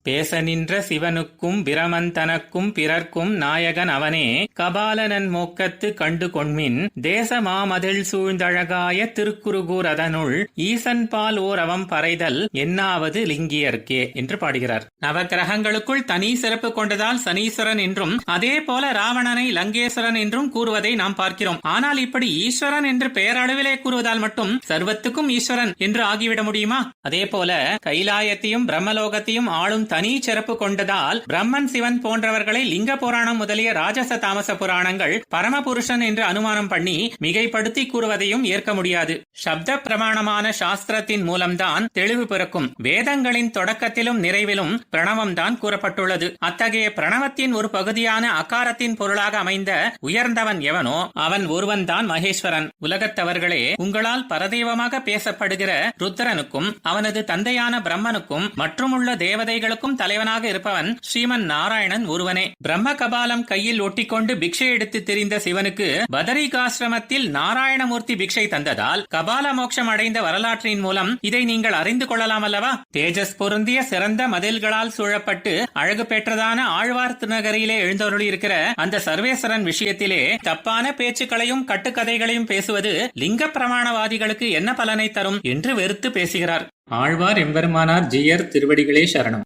பேச நின்ற சிவனுக்கும் பிரமந்தனக்கும் பிறர்க்கும் நாயகன் அவனே கபாலனன் மோக்கத்து கண்டு கொண்மின் தேச மாமதில் சூழ்ந்தழகாய திருக்குறுகூர் அதனுள் ஈசன் பால் ஓர் அவம் பறைதல் என்னாவது லிங்கியர்க்கே என்று பாடுகிறார். நவகிரகங்களுக்குள் தனி சிறப்பு கொண்டதால் சனீஸ்வரன் என்றும் அதே போல ராவணனை லங்கேஸ்வரன் என்றும் கூறுவதை நாம் பார்க்கிறோம். ஆனால் இப்படி ஈஸ்வரன் என்று பெயரளவிலே கூறுவதால் மட்டும் சர்வத்துக்கும் ஈஸ்வரன் என்று ஆகிவிட முடியுமா? அதே போல கைலாயத்தையும் பிரம்மலோகத்தையும் ஆளும் தனி சிறப்பு கொண்டதால் பிரம்மன் சிவன் போன்றவர்களை லிங்க புராணம் முதலிய ராஜச தாமச புராணங்கள் பரமபுருஷன் என்று அனுமானம் பண்ணி மிகைப்படுத்தி கூறுவதையும் ஏற்க முடியாது. சப்த பிரமாணமான சாஸ்திரத்தின் மூலம்தான் தெளிவு பிறக்கும். வேதங்களின் தொடக்கத்திலும் நிறைவிலும் பிரணவம் தான் கூறப்பட்டுள்ளது. அத்தகைய பிரணவத்தின் ஒரு பகுதியான அகாரத்தின் பொருளாக அமைந்த உயர்ந்தவன் எவனோ அவன் ஒருவன் தான் மகேஸ்வரன். உலகத்தவர்களே, உங்களால் பரதெய்வமாக பேசப்படுகிற ருத்ரனுக்கும் அவனது தந்தையான பிரம்மனுக்கும் மற்றுமுள்ள தேவதைகளுக்கும் தலைவனாக இருப்பவன் ஸ்ரீமன் நாராயணன் ஒருவனே. பிரம்ம கபாலம் கையில் ஒட்டிக்கொண்டு பிக்ஷை எடுத்து திரிந்த சிவனுக்கு பதரிகாசிரமத்தில் நாராயணமூர்த்தி பிக்ஷை தந்ததால் கபால மோட்சம் அடைந்த வரலாற்றின் மூலம் இதை நீங்கள் அறிந்து கொள்ளலாம் அல்லவா? தேஜஸ் பொருந்திய சிறந்த மதில்களால் சூழப்பட்டு அழகு பெற்றதான ஆழ்வார் திருநகரிலே எழுந்தருளி இருக்கிற அந்த சர்வேஸ்வரன் விஷயத்திலே தப்பான பேச்சுக்களையும் கட்டுக்கதைகளையும் பேசுவது லிங்க பிரமாணவாதிகளுக்கு என்ன பலனை தரும் என்று வெறுத்து பேசுகிறார். ஆழ்வார் எம்பெருமானார் ஜீயர் திருவடிகளே சரணம்.